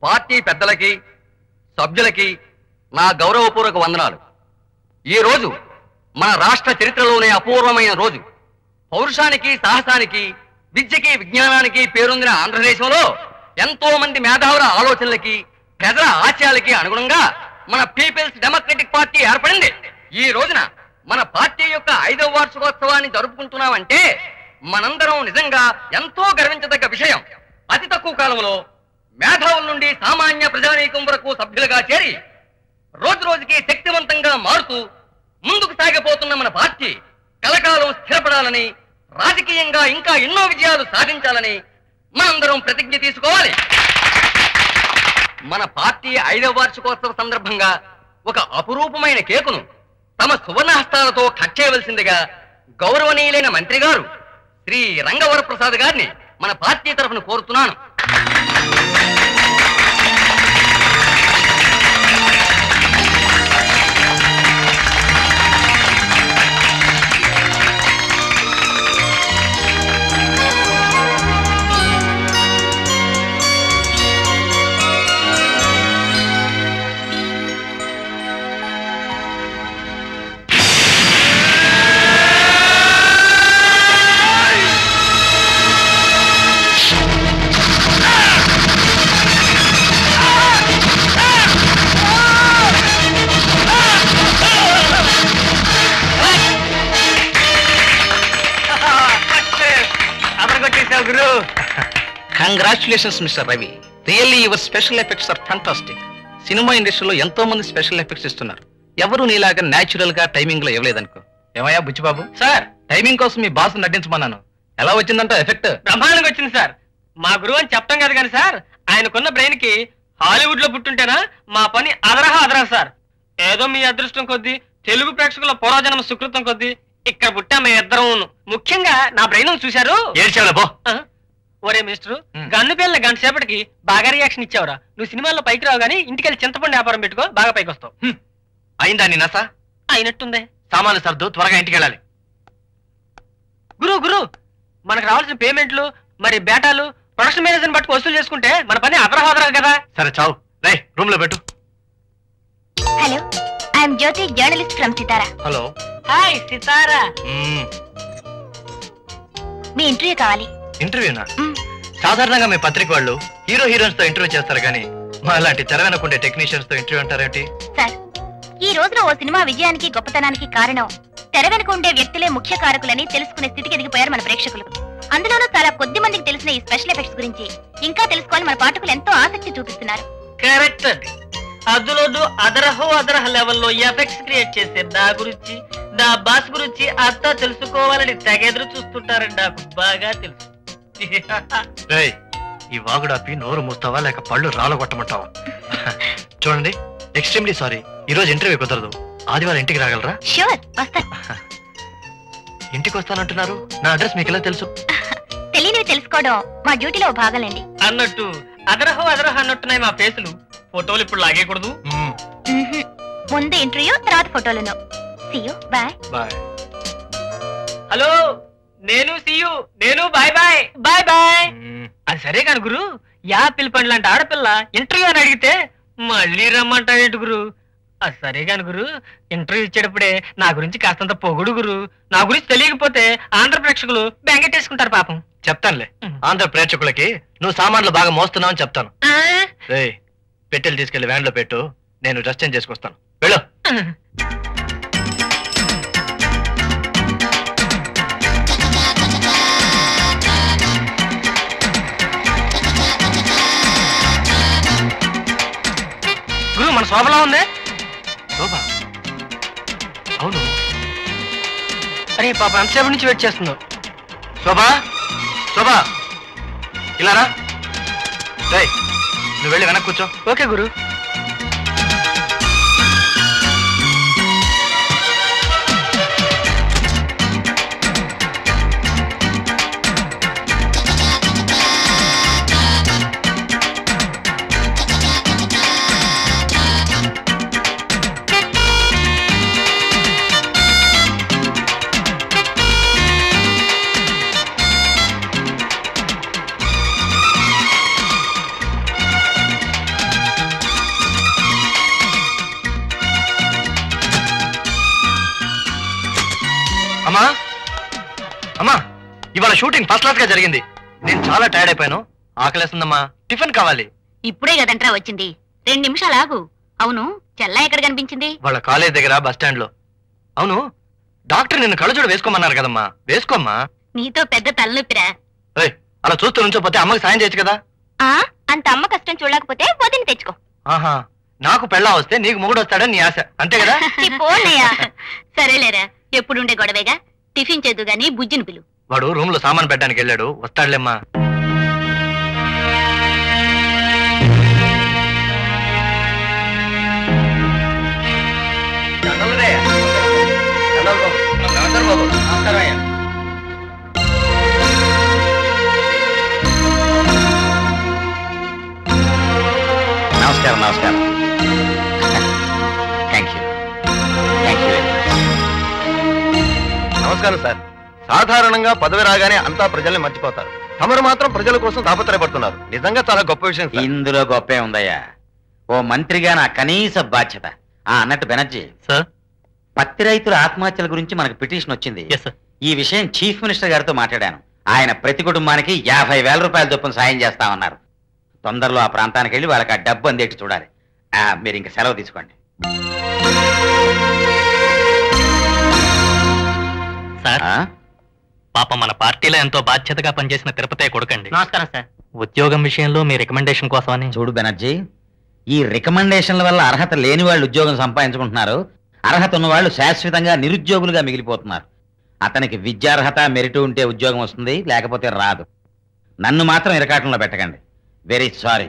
Party పెద్దలకి సభ్యులకి నా గౌరవపూర్వక వందనాలు. ఈ రోజు మన రాష్ట్ర చరిత్రలోనే అపూర్వమైన రోజు. పౌరుషానికి, సాహసానికి, విద్యకి, విజ్ఞానానికి పేరొందిన ఆంధ్రదేశంలో ఎంతో మంది మేధావుల ఆలోచనలకి, ప్రజల ఆశయాలకి అనుగుణంగా మన పీపుల్స్ డెమోక్రటిక్ పార్టీ ఏర్పడింది. ఈ రోజున మన పార్టీ యొక్క 5వ వార్షికోత్సవాన్ని జరుపుకుంటున్నామంటే మనందరం నిజంగా ఎంతో గర్వించదగ్గ విషయం. అతి తక్కువ కాలంలో మేధావుల నుండి సామాన్య ప్రజానీకం వరకు సభ్యులుగా చేరి రోజు రోజుకి శక్తివంతంగా మారుతూ ముందుకు సాగిపోతున్న మన పార్టీ కలకాలం స్థిరపడాలని, రాజకీయంగా ఇంకా ఎన్నో విజయాలు సాధించాలని మనందరం ప్రతిజ్ఞ తీసుకోవాలి. మన పార్టీ 5వ వార్షికోత్సవ సందర్భంగా ఒక అపురూపమైన కేకును తమ సువర్ణహస్తాలతో కట్ చేయవలసిందిగా గౌరవనీయులైన మంత్రి గారు శ్రీ రంగవరప్రసాద్ గారిని మన పార్టీ తరఫున కోరుతున్నాను. Congratulations, Mr. Ravi. Really, your special effects are fantastic. Cinema ఇండస్ట్రీలో ఎంతో మంది స్పెషల్ ఎఫెక్ట్స్ ఇస్తున్నారు. ఎవరు నీలాగా న్యాచురల్ గా టైమింగ్ లో ఇవ్వలేదనుకో. ఏమయ్యా బుచ్చిబాబు? సార్, టైమింగ్ కోసం మీ బాస్ నటించమన్నాను. ఎలా వచ్చిందంట ఎఫెక్ట్? బ్రహ్మాండంగా వచ్చింది సార్. మా గురువు అని చెప్తాం కదా కానీ సార్, ఆయనకున్న బ్రెయిన్ కి హాలీవుడ్ లో పుట్టుంటేనా మా పని అదరహా సార్. ఏదో మీ అదృష్టం కొద్దీ, తెలుగు ప్రేక్షకుల పూర్వజన్మ సుకృతం కొద్దీ ఇక్కడ పుట్టా మీ ఇద్దరం. ముఖ్యంగా నా బ్రెయిన్ చూశారు. ఒరే మిస్టర్, గన్ను పిల్లల గంట సేపటికి బాగా రియాక్షన్ ఇచ్చావురా. నువ్వు సినిమాల్లో పైకి రావు గానీ ఇంటికెళ్ళి చింతపండు వ్యాపారం పెట్టుకో, బాగా పైకి వస్తావు. అయిందా నీ నస? అయినట్టుందే. సామాన్లు సర్దు, త్వరగా ఇంటికి వెళ్ళాలి. గురు మనకు రావాల్సిన పేమెంట్లు, మరి బేటాలు, ప్రొడక్షన్ మేనేజర్ బట్టి వసూలు చేసుకుంటే మన పని అదరహోదరా కదా. సరే చావు, రై రూమ్ లో పెట్టు. Hello, I'm Jyothi, journalist from Sitara. Hello. Hi Sitara. మీ ఇంటర్వ్యూ కావాలి. ఇంటర్వ్యూనా? సాధారణంగా మీ పత్రిక వాళ్ళు హీరో హీరోయిన్స్ తో ఇంటర్వ్యూ చేస్తారు కానీ మా లాంటి తెర వెనకుండే టెక్నీషియన్స్ తో ఇంటర్వ్యూ అంటారేంటి? సార్, ఈ రోజున ఓ సినిమా విజయానికి, గొప్పతనానికి కారణం తెర వెనుక ఉండే వ్యక్తులే ముఖ్య కారకులని తెలుసుకునే స్థితికి ఎదిగిపోయారు మన ప్రేక్షకులు. అందులోనూ చాలా కొద్ది మందికి తెలిసిన ఈ స్పెషల్ ఎఫెక్ట్స్ గురించి ఇంకా తెలుసుకోవాలి మన పాఠకులు ఎంతో ఆసక్తి చూపిస్తున్నారు. కరెక్ట్ అండి. అందులోనూ అదరహ లెవెల్లో ఎఫెక్ట్స్ క్రియేట్ చేసే నా గురించి, నా బాస్ గురించి అంతా తెలుసుకోవాలని తెగెదురు చూస్తుంటారని నాకు బాగా తెలుసు. ఈ వాగుడాపి నోరు మూస్తావా లేక పళ్ళు రాలగొట్టమంటావా? చూడండి, ఎక్స్ట్రీమ్లీ సారీ, ఈ రోజు ఇంటర్వ్యూ కుదరదు. ఆదివారం ఇంటికి రాగలరా? ష్యూర్, వస్తాను. ఇంటికి వస్తానంటున్నారు, నా అడ్రస్ మీకు ఎలా తెలుసు? తెలియనివి తెలుసుకోవడం మా డ్యూటీలో భాగంలేండి. అన్నట్టు అదరహ అన్నట్టున్నాయి మా ఫేసులు. ఫోటోలు ఇప్పుడు లాగేయకూడదు. ముందు ఇంటర్వ్యూ, తర్వాత ఫోటోలను. See you, bye. Bye. Hello, నేను సీయు, నేను బాయ్ బాయ్ బాయ్ బాయ్. అది సరే కాని గురు, యాపిల్ పండు లాంటి ఆడపిల్ల ఇంటర్వ్యూ అని అడిగితే మళ్ళీ రమ్మంటావేంటి గురు? అది సరే కాని గురు, ఇంటర్వ్యూ ఇచ్చేటప్పుడే నా గురించి కాస్తంత పొగుడు గురు. నా గురించి తెలియకపోతే ఆంధ్ర ప్రేక్షకులు బెంగెట్టేసుకుంటారు పాపం. చెప్తానులే, ఆంధ్ర ప్రేక్షకులకి నువ్వు సామాన్లు బాగా మోస్తున్నావు అని చెప్తాను. పెట్టెలు తీసుకెళ్లి వ్యాన్ లో పెట్టు, నేను డ్రెస్ చేంజ్ చేసుకొస్తాను. వెళ్ళు. గురు, మన శోభలా ఉంది. శోభ? అవును. అరే పాప, ఎంతసేపు నుంచి వెయిట్ చేస్తుందో. శోభా, శోభా, ఇలా రా. నువ్వు వెళ్ళి వెనక్కి కూర్చో. ఓకే గురు. అమ్మా ఇవాళ షూటింగ్ ఫస్ట్ క్లాస్ గా జరిగింది. నేను చాలా టైర్డ్ అయిపోయాను. ఆకలేస్తుందమ్మా, టిఫిన్ కావాలి. ఇప్పుడే కదంట్రా వచ్చింది, 2 నిమిషాలు ఆగు. అవును, చెల్లా ఎక్కడ కనిపించింది? వాళ్ళ కాలేజ్ దగ్గర బస్ స్టాండ్ లో. అవును, డాక్టర్ నిన్ను కళ్ళజోడు వేసుకోమన్నారు కదమ్మా, వేసుకోమ్మా. నీతో పెద్ద తలనొప్పిరా. అలా చూస్తూ నుంచోపోతే అమ్మకి సాయం చేయొచ్చు కదా. అంత అమ్మ కష్టం చూడలేకపోతే వదిలి తెచ్చుకో. ఆహా, నాకు పెళ్ళా వస్తే నీకు మొగుడు వస్తాడని నీ ఆశ, అంతే కదా? పోనయ్యా. సరేలేరా, ఎప్పుడుండే గొడవేగా. టిఫిన్ చేద్దు గాని బుజ్జిని పిలు. వాడు రూమ్ లో సామాన్ పెట్టడానికి వెళ్ళాడు, వస్తాడులేమ్మా. నమస్కారం. నమస్కారం. Thank you very much. నమస్కారం సార్. సాధారణంగా పదవి రాగానే అంతా ప్రజల్ని మర్చిపోతారు. తమరు మాత్రం ప్రజల కోసం తాపత్రయపడుతున్నారు. నిజంగా చాలా గొప్ప విషయం సార్. ఇందులో గొప్పే ఉందయ్యా. ఓ మంత్రిగా నా కనీస బాధ్యత. అన్నట్టు బెనర్జీ సార్, పత్తి రైతుల ఆత్మహత్యల గురించి మనకు పిటిషన్ వచ్చింది. ఈ విషయం చీఫ్ మినిస్టర్ గారితో మాట్లాడాను. ఆయన ప్రతి కుటుంబానికి 50,000 రూపాయల చొప్పున సాయం చేస్తామన్నారు. తొందరలో ఆ ప్రాంతానికి వెళ్ళి వాళ్ళకి ఆ డబ్బు అందేటి చూడాలి. మీరు ఇంక సెలవు తీసుకోండి. సార్, పాప మన పార్టీలో ఎంతో బాధ్యతగా పనిచేసిన తిరుపతి కొడుకండి. నమస్కారం సార్. ఉద్యోగం విషయంలో మీ రికమెండేషన్ కోసమని. చూడు బెనర్జీ, ఈ రికమెండేషన్ల వల్ల అర్హత లేని వాళ్ళు ఉద్యోగం సంపాదించుకుంటున్నారు. అర్హత ఉన్న వాళ్ళు శాశ్వతంగా నిరుద్యోగులుగా మిగిలిపోతున్నారు. అతనికి విద్యార్హత మెరిట్ ఉంటే ఉద్యోగం వస్తుంది, లేకపోతే రాదు. నన్ను మాత్రం ఇరకాటంలో పెట్టకండి. Very sorry.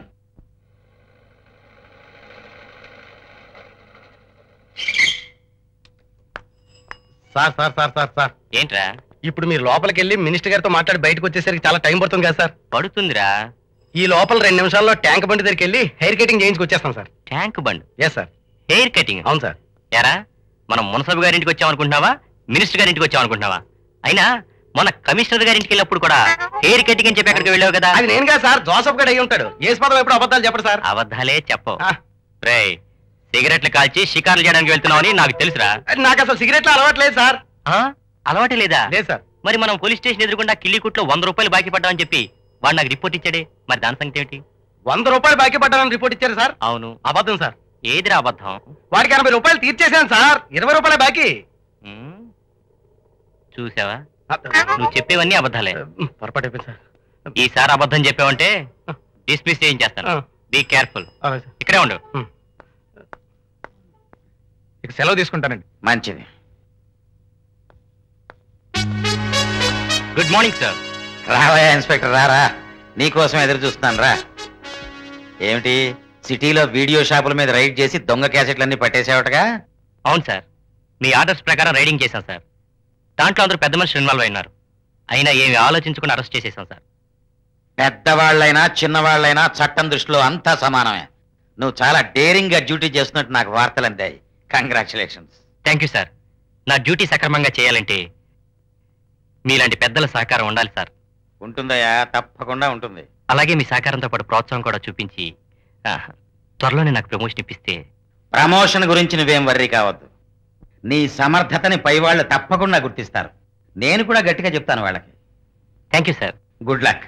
Sir sir sir sir sir ఏంట్రా? ఇప్పుడు మీరు లోపలికి వెళ్ళి మినిస్టర్ గారితో మాట్లాడి బయటకు వచ్చేసరికి చాలా టైం పడుతుంది కదా సార్. పడుతుందిరా. ఈ లోపల 2 నిమిషాల్లో ట్యాంక్ బండి దగ్గరికి వెళ్ళి హెయిర్ కటింగ్ చేయించుకొచ్చేస్తాం sir. Tank Bund? Yes sir. Hair cutting? అవును సార్. ఎరా, మనం మున్సబ్ గారింటికి వచ్చామనుకుంటున్నావా, మినిస్టర్ గారింటికి వచ్చామనుకుంటున్నావా? అయినా మన కమిషనర్ గారింటికి వెళ్ళినప్పుడు కూడా హెయిర్ కటింగ్ అని చెప్పి అక్కడికి వెళ్ళావు కదా. అది నేను కాదు సార్, జోసఫ్ గడ్ అయి ఉంటాడు. ఏ పదం ఎప్పుడు అబద్ధాలు చెప్పడు సార్. అబద్ధాలే చెప్పవు. రే, సిగరెట్లు కాల్చి షికారులు చేయడానికి వెళ్తున్నావని నాకు తెలుసురా. నాకు అసలు సిగరెట్లు అలవాట్లేదు సార్. అలవాటే లేదా? లేదు సార్. మరి మనం పోలీస్ స్టేషన్ ఎదురుకుండా కిల్లీకుట్లో 100 రూపాయలు బాకీ పడ్డామని చెప్పి వాడు నాకు రిపోర్ట్ ఇచ్చాడే, మరి దాని సంగతి ఏమిటి? 100 రూపాయలు బాకీ పడ్డానని రిపోర్ట్ ఇచ్చారు సార్. అవును. అబద్ధం సార్. ఏదిరా అబద్ధం? వాడికి 80 రూపాయలు తీర్చేశాను సార్. 20 రూపాయల బాకీ. చూసావా, నువ్వు చెప్పేవన్నీ అబద్ధాలే. పొరపాటు అయిపోయింది సార్. ఈసారి అబద్ధం చెప్పావంటే డిస్మిస్ చేయించేస్తాను. Be careful. ఇక్కడే ఉండు. ఇక సెలవు తీసుకుంటానండి. మంచిది. Good morning sir. రావయ్యా ఇన్స్పెక్టర్, రారా. నీకోసం ఎదురు చూస్తున్నాను, రా. ఏమిటి, సిటీలో వీడియో షాపుల మీద రైడ్ చేసి దొంగ క్యాసెట్లన్నీ పట్టేసేవటగా? అవును సార్, మీ ఆర్డర్స్ ప్రకారం రైడింగ్ చేశాం సార్. దాంట్లో అందరూ పెద్ద మనుషులు ఇన్వాల్వ్ అయినారు. అయినా ఏమి ఆలోచించకుండా అరెస్ట్ చేసేసాం సార్. పెద్దవాళ్ళైనా చిన్నవాళ్ళైనా చట్టం దృష్టిలో అంతా సమానమే. నువ్వు చాలా డేరింగ్ గా డ్యూటీ చేస్తున్నట్టు నాకు వార్తలు అందాయి. కంగ్రాచులేషన్స్. Thank you sir. నా డ్యూటీ సక్రమంగా చేయాలంటే మీలాంటి పెద్దల సహకారం ఉండాలి సార్. ఉంటుందయ్యా, తప్పకుండా ఉంటుంది. అలాగే మీ సహకారంతో పాటు ప్రోత్సాహం కూడా చూపించి త్వరలోనే నాకు ప్రమోషన్ ఇప్పిస్తే. ప్రమోషన్ గురించి నువ్వేం వర్రీ కావద్దు. నీ సమర్థతని పై వాళ్ళు తప్పకుండా గుర్తిస్తారు. నేను కూడా గట్టిగా చెప్తాను వాళ్ళకి. Thank you sir. Good luck.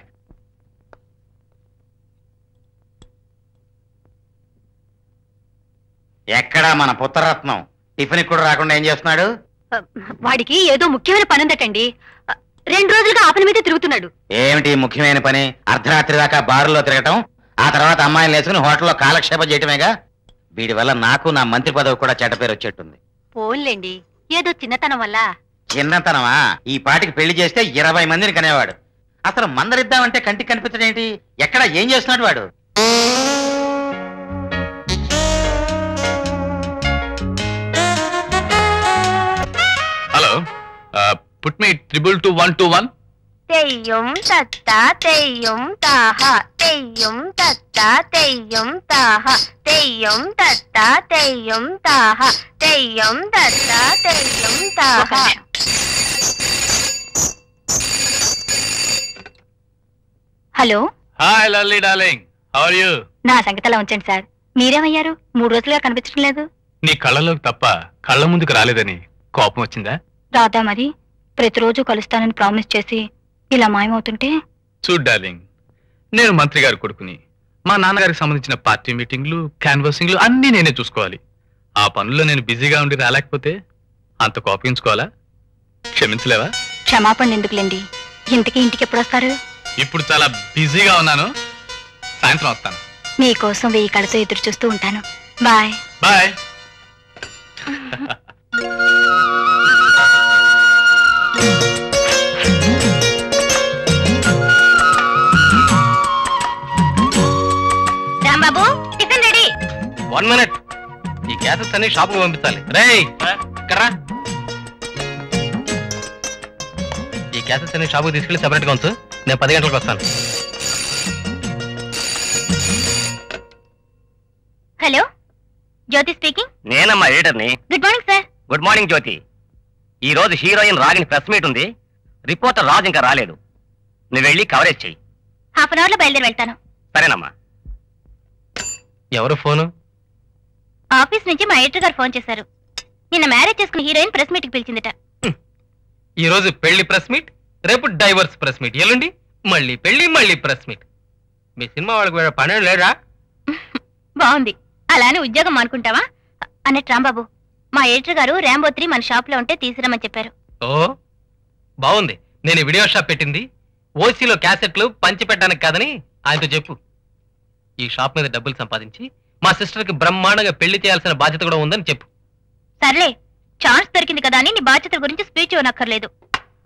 ఎక్కడా మన పుత్రరత్నం టిఫిన్ కూడా రాకుండా ఏం చేస్తున్నాడు? వాడికి ఏదో ముఖ్యమైన పని ఉందటండి. 2 రోజులుగా ఆ పని మీద తిరుగుతున్నాడు. ఏమిటి ముఖ్యమైన పని? అర్ధరాత్రి దాకా బారులో తిరగటం, ఆ తర్వాత అమ్మాయిని లేచుకుని హోటల్లో కాలక్షేపం చేయటమేగా. వీడి వల్ల నాకు నా మంత్రి పదవి కూడా చెడ్డ పేరు వచ్చేట్టుంది. పోన్లేండి, ఏదో చిన్నతనం వల్ల. చిన్నతనమా? ఈ పాటికి పెళ్లి చేస్తే 20 మందిని కనేవాడు. అసలు మందరిద్దామంటే కంటికి కనిపించడేంటి? ఎక్కడ ఏం చేస్తున్నాడు వాడు? Hello, put me 222-121. తెయ్యం తత్తా తెయ్యం తాహ, తెయ్యం తత్తా తెయ్యం తాహ, తెయ్యం తత్తా తెయ్యం తాహ, తెయ్యం తత్తా తెయ్యం తాహ. Hello. Hi Lalli darling, how are you? నా సంగతిలా ఉంచండి సార్. మీరేమయ్యారు? 3 రోజులుగా కనిపించడం లేదు. నీ కళ్ళలోకి తప్ప కళ్ళ ముందుకు రాలేదని కోపం వచ్చిందా? రాదా మరి? ప్రతిరోజు కలుస్తానని ప్రామిస్ చేసి ఇలా మాయమవుతుంటే చూడు డార్లింగ్, నేను మంత్రి గారి కొడుకుని. మా నాన్నగారికి సంబంధించిన పార్టీ మీటింగ్లు, క్యాన్వాసింగ్లు అన్నీ నేనే చూసుకోవాలి. ఆ పనుల్లో నేను బిజీగా ఉండి రాలేకపోతే అంత కోపగించుకోవాలా? క్షమించలేవా? క్షమాపణ ఎందుకులేండి, ఇంటికి ఎప్పుడు వస్తారు? ఇప్పుడు చాలా బిజీగా ఉన్నాను, సాయంత్రం వస్తాను. మీకోసం 1000 కళ్ళతో ఎదురు చూస్తూ ఉంటాను. Bye bye. Rambabu, tiffin ready. 1 minute. ఈ క్యాసెట్స్ అన్ని షాపుకు పంపించాలి. రేయ్ కర్రా, ఈ క్యాసెట్స్ అన్ని షాపుకి తీసుకెళ్లి సెపరేట్ గా ఉంచు. నేను 10 గంటలకు వస్తాను. Hello, Jyothi speaking. నేనమ్మా ఎడిటర్ని. Good morning sir. Good morning Jyothi. ఈ రోజు హీరోయిన్ రాగిని ప్రెస్ మీట్ ఉంది. రిపోర్టర్ రాజు ఇంకా రాలేదు. నువ్వు వెళ్ళి కవరేజ్ చెయ్యి. హాఫ్ అన్ అవర్ లో బయలుదేరి వెళ్తాను. సరేనమ్మా. ఎవరు ఫోను? ఆఫీస్ నుంచి మా ఎడిటర్ గారు ఫోన్ చేశారు. నిన్న మ్యారేజ్ చేసుకున్న హీరోయిన్ ప్రెస్ మీట్ కి పిలిచిందట. ఈ రోజు పెళ్లి ప్రెస్ మీట్, రేపు డైవర్స్ ప్రెస్ మీట్, ఎల్లుండి మళ్ళీ పెళ్లి, మళ్ళీ ప్రెస్ మీట్. మీ సినిమా వాళ్ళకి వేరే పనే లేరా? బాగుంది, అలానే ఉద్యోగం అనుకుంటావా అన్నట్టు. రాంబాబు, మా ఎడిటర్ గారు ర్యాంబో 3 మన షాప్ లో ఉంటే తీసుకురమ్మని చెప్పారు. ఓ బాగుంది. నేను ఈ వీడియో షాప్ పెట్టింది ఓసీలో క్యాసెట్లు పంచి పెట్టడానికి కాదని ఆయనతో చెప్పు. ఈ షాప్ మీద డబ్బులు సంపాదించి మా సిస్టర్కి బ్రహ్మాండంగా పెళ్లి చేయాల్సిన బాధ్యత కూడా ఉందని చెప్పు. సర్లే, ఛాన్స్ దొరికింది కదా అని నీ బాధ్యతల గురించి స్పీచ్ ఇవ్వనక్కర్లేదు.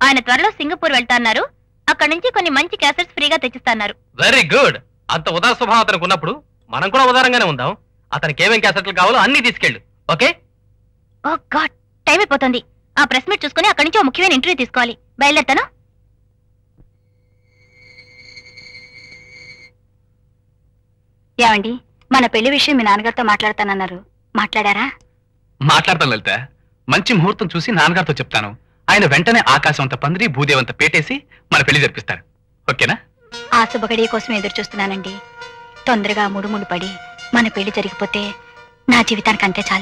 ఆయన త్వరలో సింగపూర్ వెళ్తాన్నారు. అక్కడి నుంచి కొన్ని మంచి క్యాసెట్స్ ఫ్రీగా తెచ్చిస్తున్నారు. Very good. అంత ఉదార స్వభావం అతనికి ఉన్నప్పుడు మనం కూడా ఉదారంగానే ఉందాం. అతనికి ఏమేం క్యాసెట్లు కావాలో అన్ని తీసుకెళ్ళు. ఓకే? ఓ గాడ్, టైం అయిపోతుంది. ఆ ప్రెస్ మీట్ చూసుకుని అక్కడి నుంచి ముఖ్యమైన ఇంటర్వ్యూ తీసుకోవాలి. బయలుదేరుతాను. ఏమండి, మన పెళ్లి విషయం మీ నాన్నగారితో మాట్లాడతానన్నారు. మాట్లాడారా? మాట్లాడతాను లలిత. మంచి ముహూర్తం చూసి నాన్నగారితో చెప్తాను. ఆయన వెంటనే ఆకాశం అంత పందిరి, భూదేవంత పేటేసి మన పెళ్లి జరిపిస్తారు. ఓకేనా? ఆ శుభగడియ కోసం ఎదురు చూస్తున్నానండి. తొందరగా ముడుముడు పడి మన పెళ్లి జరిగిపోతే నా జీవితానికి అంతే చాలు.